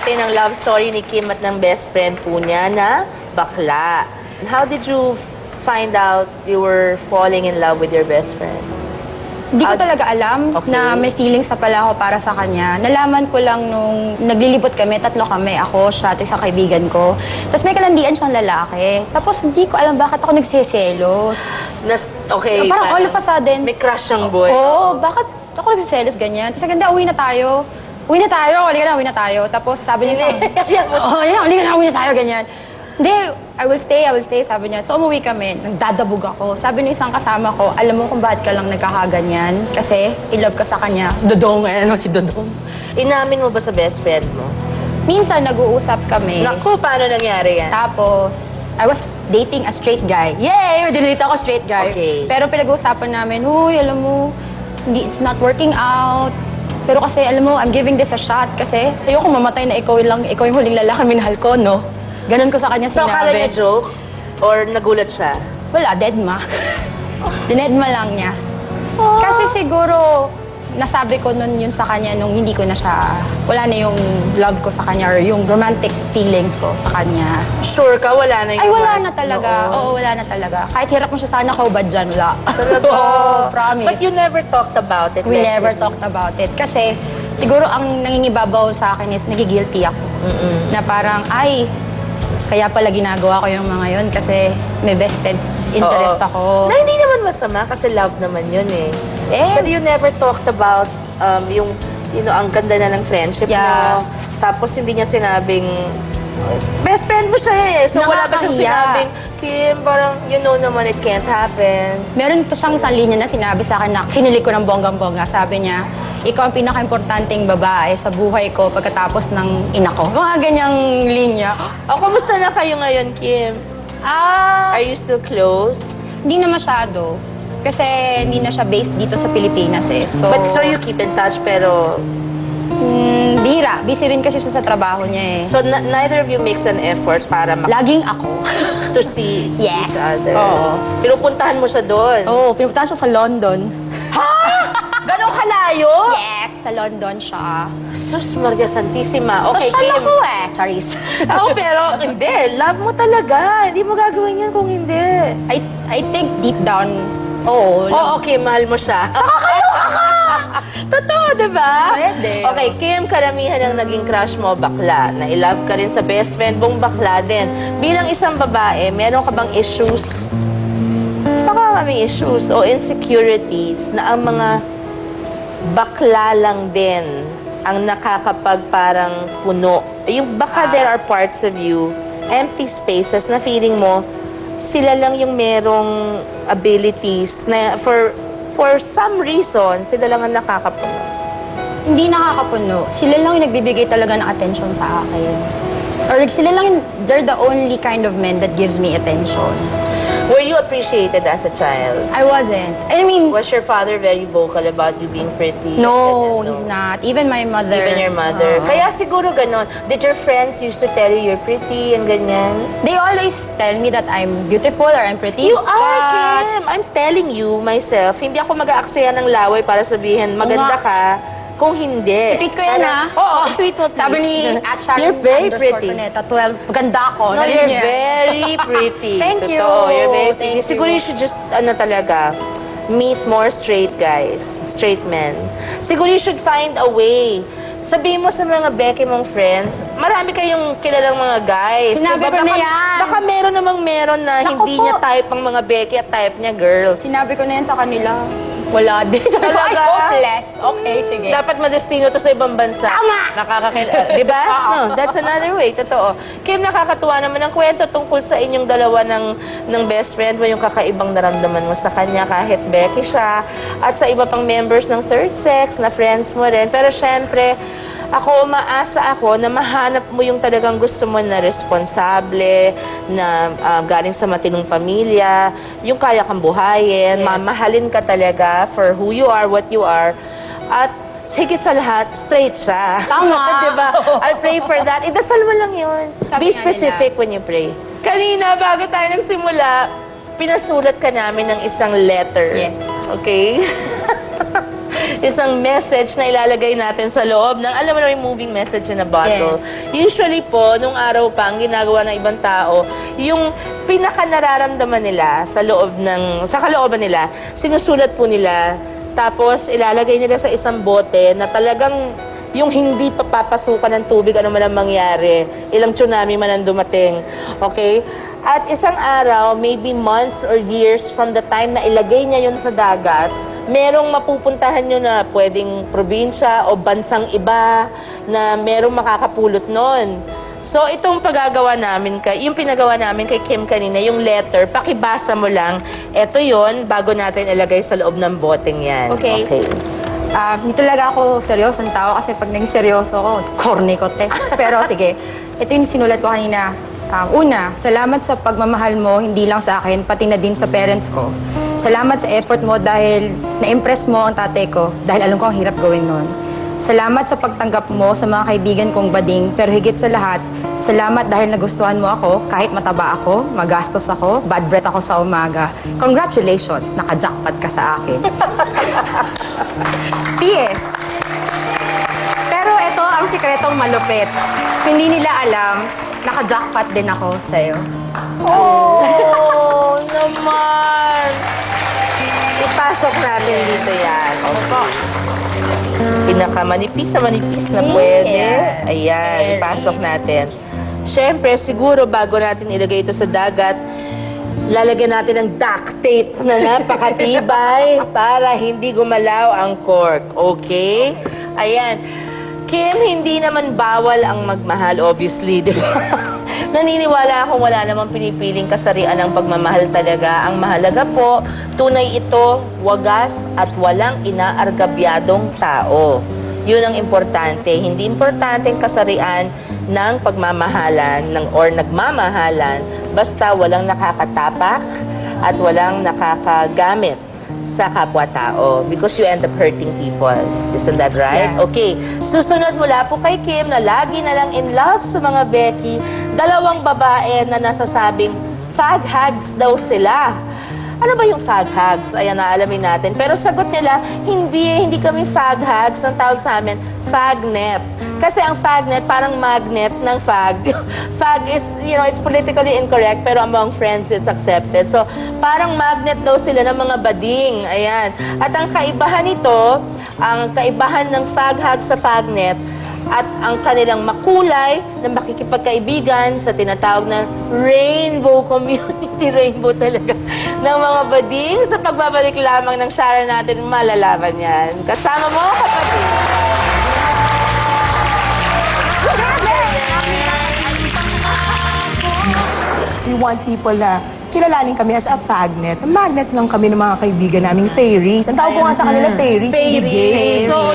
natin ang love story ni Kim at ng best friend po niya na bakla. How did you find out you were falling in love with your best friend? Hindi ko talaga alam Okay. na may feelings na pala ako para sa kanya. Nalaman ko lang nung naglilibot kami, 3 kami, ako, siya, at isang kaibigan ko. Tapos may kalandian siyang lalaki. Tapos hindi ko alam bakit ako nagsiselos. Okay. Parang all of a sudden, May crush ang boy. oo, bakit ako nagsiselos ganyan? Tapos ganda, uwi na tayo. Uwi na tayo, halika na, uwi na tayo. Tapos sabi niya, halika na, uwi na tayo, ganyan. Hindi, I will stay, sabi niya. So umuwi kami, nagdadabog ako. Sabi ng isang kasama ko, alam mo kung bakit ka lang nagkakaganyan? Kasi in love ka sa kanya. Dodong, ano si Dodong. Inamin mo ba sa best friend mo? Minsan nag-uusap kami. Naku, paano nangyari yan? Tapos, I was dating a straight guy. Yay! Dinilita ako straight guy. Okay. Pero pinag-uusapan namin, huy, alam mo, it's not working out. Pero kasi, alam mo, I'm giving this a shot kasi ayoko mamatay na ikaw yung huling lalaki minahal ko, no? Ganon ko sa kanya So, sinabi. akala niya joke? Or nagulat siya? Wala, deadma. Dinedma lang niya. Kasi siguro, nasabi ko nun yun sa kanya nung hindi ko na siya, wala na yung love ko sa kanya or yung romantic feelings ko sa kanya. Sure ka? Wala na yung Ay, wala heart? na talaga. Oo. Oo, wala na talaga. Kahit hirap mo siya sana kaubad dyan, wala. Talaga? Oo, promise. But you never talked about it? We like, never talked about it. Kasi, siguro ang nangingibabaw sa akin is nagigilty ako. Na parang, ay, kaya pala ginagawa ko yung mga yun kasi may vested interest Oo. ako. Na hindi naman masama kasi love naman yun eh. But you never talked about yung, ang ganda na ng friendship Yeah. mo. Tapos hindi niya sinabing, best friend mo siya eh. So wala ba siyang Nakakahiya. sinabing, Kim, parang you know naman it can't happen. Meron pa siyang isang linya na sinabi sa akin na kinilig ko ng bonggang-bongga. Sabi niya, ikaw ang pinaka-importanting babae sa buhay ko pagkatapos ng ina ko. Mga ganyang linya. O, kumusta na kayo ngayon, Kim? Are you still close? Hindi na masyado. Kasi hindi na siya based dito sa Pilipinas eh. So, But so you keep in touch pero... bihira. Busy rin kasi siya sa trabaho niya eh. So neither of you makes an effort para Laging ako. to see Yes. each other? Oo. Pinupuntahan mo siya doon? Oo, pinupuntahan siya sa London. Ganong kalayo? Yes, sa London siya. Sus, Maria Santissima. Okay, Social Kim. ako eh, Charis. Oo, pero hindi. Love mo talaga. Hindi mo gagawin yan kung hindi. I think deep down, oo. Oo, okay. Mahal mo siya. Nakakaloka ka! Totoo, di ba? Pwede. Okay, Kim, karamihan ng naging crush mo, bakla. Na-love ka rin sa best friend mong bakla din. Bilang isang babae, meron ka bang issues? Baka may issues o insecurities na ang mga bakla lang din ang nakakapag parang puno. Yung baka there are parts of you, empty spaces na feeling mo, sila lang yung merong abilities na for some reason, sila lang ang nakakapuno. Hindi nakakapuno. Sila lang yung nagbibigay talaga ng attention sa akin. Or sila lang yung, they're the only kind of men that gives me attention. Were you appreciated as a child? I wasn't. I mean, Was your father very vocal about you being pretty? no, Ganyan, he's not. Even my mother. Even your mother. Oo. Kaya siguro ganon. Did your friends used to tell you you're pretty and ganyan? They always tell me that I'm beautiful or I'm pretty. You are, but Kim! I'm telling you myself, hindi ako mag-aaksaya ng laway para sabihin maganda nga. ka kung hindi. I-tweet ko yan, Parang- ha? Oo, tweet mo, please. Sabi ni You're very pretty. Cuneta, 12, ganda ko. No, Narinig you're niya. very pretty. Thank you. Totoo, you're very pretty. Thank Siguro you. you should just, talaga, meet more straight guys, straight men. Siguro you should find a way. Sabihin mo sa mga Becky mong friends, marami kayong kilalang mga guys. Sinabi ko na yan. Baka meron namang meron na Naku hindi po. niya type ang mga Becky at type niya girls. Sinabi ko na yan sa kanila. Wala din. Sabi ko, ay, Talaga? hopeless. Okay, sige. Dapat madestino to sa ibang bansa. Tama! Di ba? No, that's another way. Totoo. Kim, nakakatuwa naman ang kwento tungkol sa inyong dalawa ng best friend mo, yung kakaibang naramdaman mo sa kanya kahit Becky siya, at sa iba pang members ng third sex na friends mo rin. Pero syempre, umaasa ako na mahanap mo yung talagang gusto mo na responsable, na galing sa matinong pamilya, yung kaya kang buhayin, Yes. mamahalin ka talaga for who you are, what you are, at higit sa lahat, straight siya. Tama. Diba? I pray for that. Idasal mo lang yun. Be Sabi nga specific when you pray. Kanina, bago tayo nagsimula, pinasulat ka namin ng isang letter. Yes. Okay? isang message na ilalagay natin sa loob ng, alam mo na yung moving message in a bottle. Usually po, nung araw pa, ang ginagawa ng ibang tao, yung pinaka nararamdaman nila sa loob ng, sa kalooban nila, sinusulat po nila, tapos ilalagay nila sa isang bote na talagang yung hindi papapasukan ng tubig, ano man ang mangyari, ilang tsunami man ang dumating. Okay? At isang araw, maybe months or years from the time na ilagay niya yun sa dagat, merong mapupuntahan nyo na pwedeng probinsya o bansang iba na merong makakapulot nun. So, itong paggagawa namin, yung pinagawa namin kay Kim kanina, yung letter, pakibasa mo lang, eto yon bago natin ilagay sa loob ng boteng yan. Okay. Hindi talaga ako seryosong tao kasi pag naging seryoso ako, corny ko, te. Pero sige, ito yung sinulat ko kanina. Una, salamat sa pagmamahal mo, hindi lang sa akin, pati na din sa parents ko. Salamat sa effort mo dahil na-impress mo ang tatay ko, dahil alam ko ang hirap gawin nun. Salamat sa pagtanggap mo sa mga kaibigan kong bading, pero higit sa lahat, salamat dahil nagustuhan mo ako, kahit mataba ako, magastos ako, bad breath ako sa umaga. Congratulations, naka-jackpot ka sa akin. PS. Pero ito ang sikretong malupit. Hindi nila alam, naka-jackpot din ako sa'yo. Oh, naman! Ipasok natin dito yan. Opo. Pinakamanipis na pwede. Ayan, ipasok natin. Siyempre, siguro bago natin ilagay ito sa dagat, lalagyan natin ng duct tape na napakatibay para hindi gumalaw ang cork. Okay? Ayan. Kim, hindi naman bawal ang magmahal, obviously, di ba? Naniniwala akong wala namang pinipiling kasarian ng pagmamahal talaga. Ang mahalaga po, tunay ito, wagas at walang inaargabyadong tao. Yun ang importante. Hindi importante ang kasarian ng pagmamahalan or nagmamahalan basta walang nakakatapak at walang nakakagamit sa kapwa-tao because you end up hurting people. Isn't that right? Yeah. Okay. Susunod mula po kay Kim na lagi na lang in love sa mga Becky, dalawang babae na nasasabing fag hags daw sila. Ano ba yung fag hags? Ayan, naalamin natin. Pero sagot nila, hindi kami fag hags. Ang tawag sa amin, fagnet. Kasi ang fagnet, parang magnet ng fag. Fag is, it's politically incorrect, pero among friends, it's accepted. So, parang magnet daw sila ng mga bading. Ayan. At ang kaibahan nito, ang kaibahan ng fag hag sa fagnet, at ang kanilang makulay na makikipagkaibigan sa tinatawag na rainbow community, rainbow talaga, ng mga bading. Sa pagbabalik lamang ng Shara natin, malalaman yan. Kasama mo, kapatid. We want people na kilalanin kami as a fagnet. Magnet lang kami ng mga kaibigan naming fairies. Ang tawag ko nga sa kanila fairies. Fairies. Hindi gays. So,